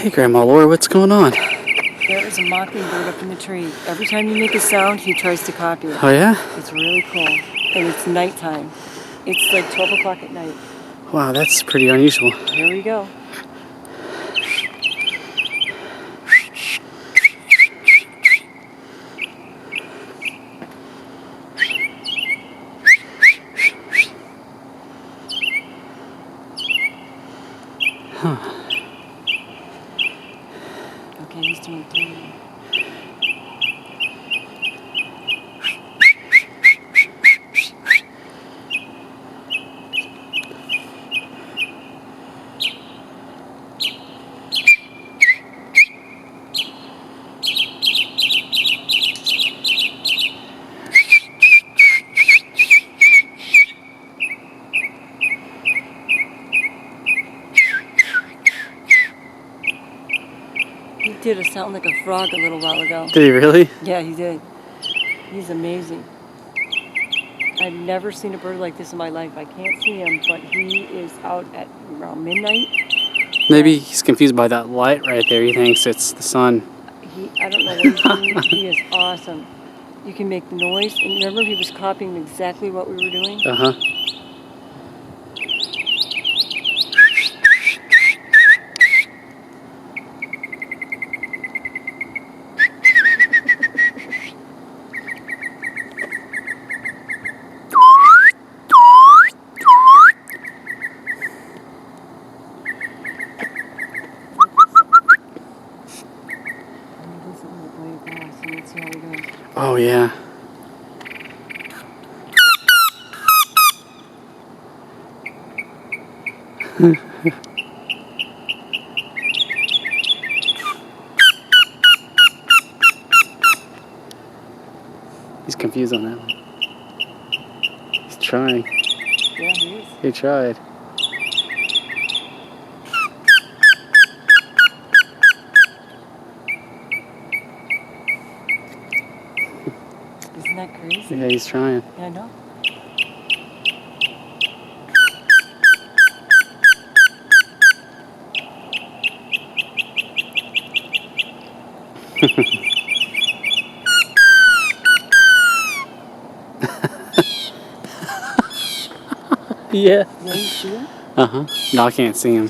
Hey, Grandma Laura, what's going on? There is a mockingbird up in the tree. Every time you make a sound, he tries to copy it. Oh, yeah? It's really cool. And it's nighttime. It's like 12 o'clock at night. Wow, that's pretty unusual. Here we go. Huh. Okay, he's doing 3. He did a sound like a frog a little while ago. Did he really? Yeah, he did. He's amazing. I've never seen a bird like this in my life. I can't see him, but he is out at around midnight. Maybe he's confused by that light right there. He thinks it's the sun. I don't know what he's doing. He is awesome. You can make the noise. And remember, he was copying exactly what we were doing? Uh-huh. Oh, yeah. He's confused on that one. He's trying. Yeah, he is. He tried. Isn't that crazy? Yeah, he's trying. Yeah, I know. Yeah. Yeah, you see him? Uh-huh. No, I can't see him.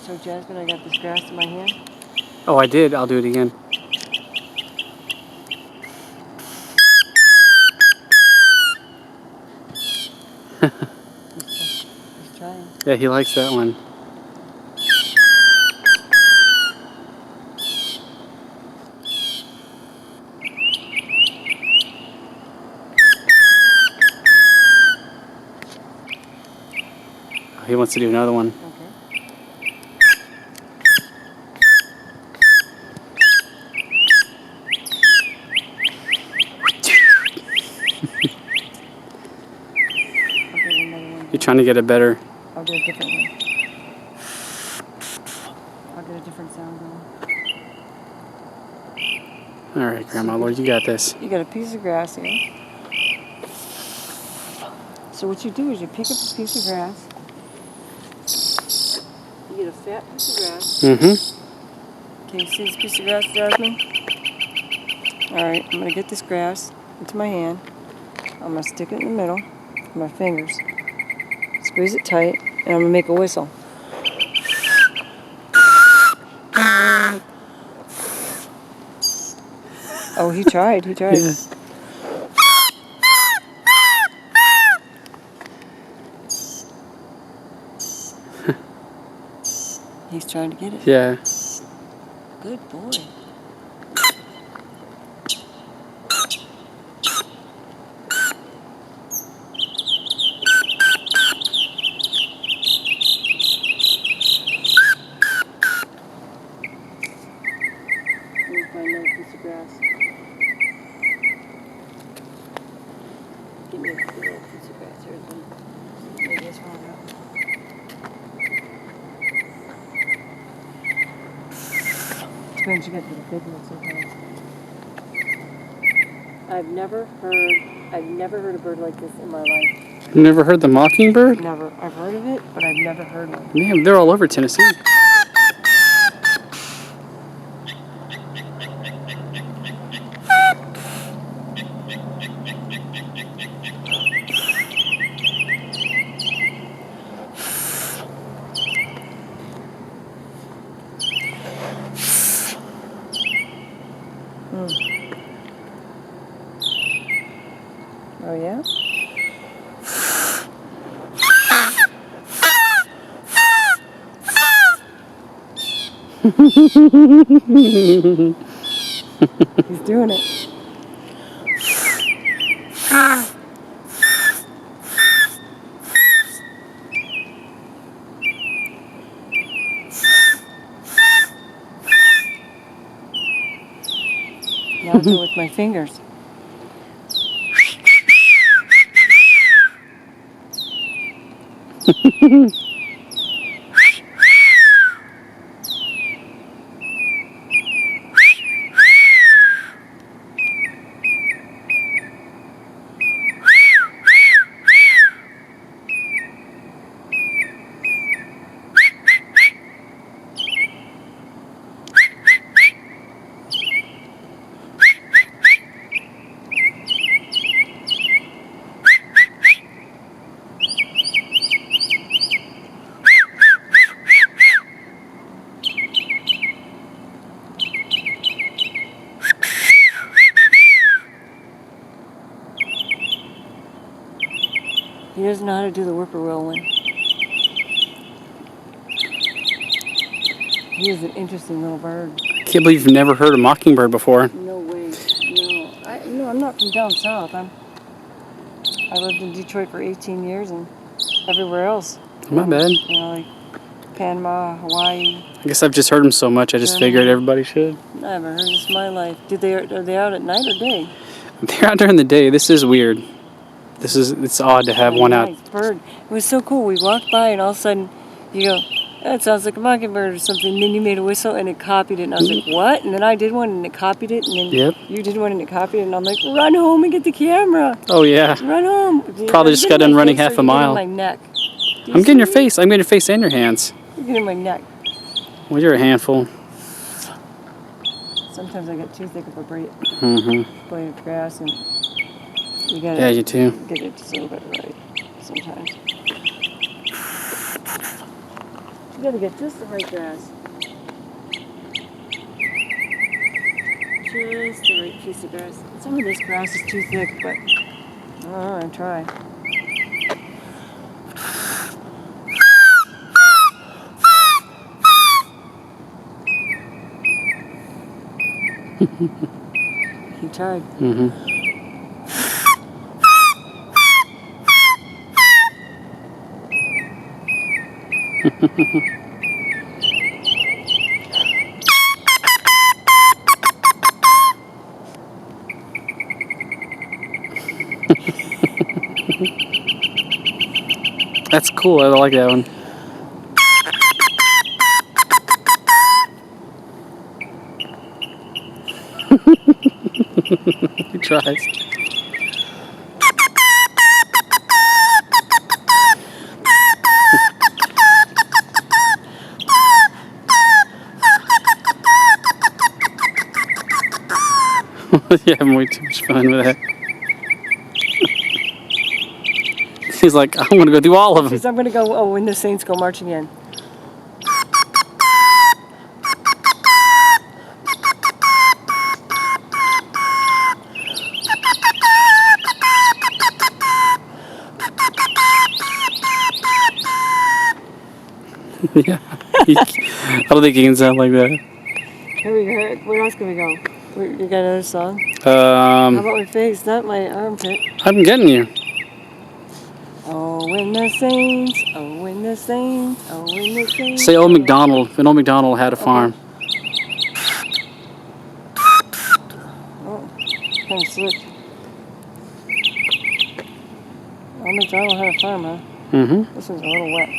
So, Jasmine, I got this grass in my hand. Oh, I did. I'll do it again. He's trying. Yeah, he likes that one. He wants to do another one. Okay. You're trying to get a better... I'll do a different one. I'll get a different sound going. All right, Grandma Lord, you got this. You got a piece of grass here. So what you do is you pick up a piece of grass. You get a fat piece of grass. Mm-hmm. Can you see this piece of grass, Jasmine? All right, I'm going to get this grass into my hand. I'm going to stick it in the middle with my fingers. Squeeze it tight, and I'm going to make a whistle. Oh, he tried. He tried. Yeah. He's trying to get it. Yeah. Good boy. Let me find another piece of grass. Give me a little piece of grass here. Maybe it's wrong now. Sometimes you get the big ones sometimes. I've never heard a bird like this in my life. You never heard the mockingbird? Never. I've heard of it, but I've never heard one. Man, they're all over Tennessee. Oh, yeah? He's doing it. Now I'll do it with my fingers. He doesn't know how to do the whippoorwill one. He is an interesting little bird. I can't believe you've never heard a mockingbird before. No way. No. I'm not from down south. I lived in Detroit for 18 years and everywhere else. My bad. You know, like Panama, Hawaii. I guess I've just heard them so much, I just figured everybody should. Never heard this in my life. Are they out at night or day? They're out during the day. This is weird. It's odd to have one out. Nice bird. It was so cool. We walked by and all of a sudden you go, that sounds like a mockingbird or something. And then you made a whistle and it copied it. And I was like, what? And then I did one and it copied it. And then you did one and it copied it. And I'm like, run home and get the camera. Oh, yeah. Run home. Probably just got done running half a mile. My neck. I'm getting your face. I'm getting your face and your hands. You're getting my neck. Well, you're a handful. Sometimes I get too thick of a blade of grass and you gotta you too. get it just a little bit right sometimes. You gotta get just the right grass. Just the right piece of grass. Some of this grass is too thick, but I try. He tried. That's cool. I like that one. He tries. You're having way too much fun with that. He's like, I want to go through all of them. I'm going to go, when the Saints go marching in. Yeah. I don't think he can sound like that. Here we go. Where else can we go? You got another song? How about my face? Not my armpit. I'm getting you. Oh, when the Saints, oh, when the Saints, oh, when the Saints. Say Old MacDonald, when Old MacDonald had a farm. Oh, kind of slipped. Old MacDonald had a farm, huh? Mm-hmm. This one's a little wet.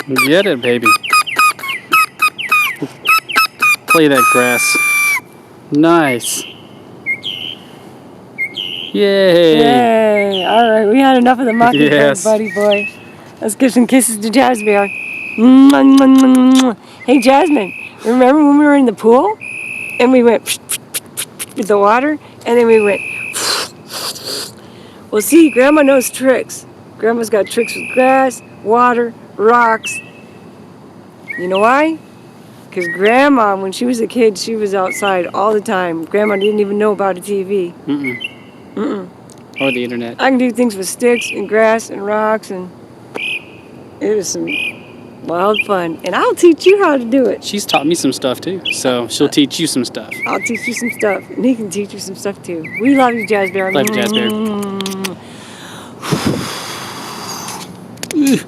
Get it, baby. Play that grass. Nice. Yay. Yay. All right, we had enough of the mockingbird, Yes. buddy boy. Let's give some kisses to JazBear. Hey, Jasmine, remember when we were in the pool? And we went with the water, and then we went. Well, see, Grandma knows tricks. Grandma's got tricks with grass, water, rocks. You know why? Because Grandma, when she was a kid, she was outside all the time. Grandma didn't even know about a TV. Or the internet. I can do things with sticks and grass and rocks, and it was some wild fun. And I'll teach you how to do it. She's taught me some stuff too, so she'll teach you some stuff. I'll teach you some stuff, and he can teach you some stuff too. We love you, JazBear. Love you, JazBear.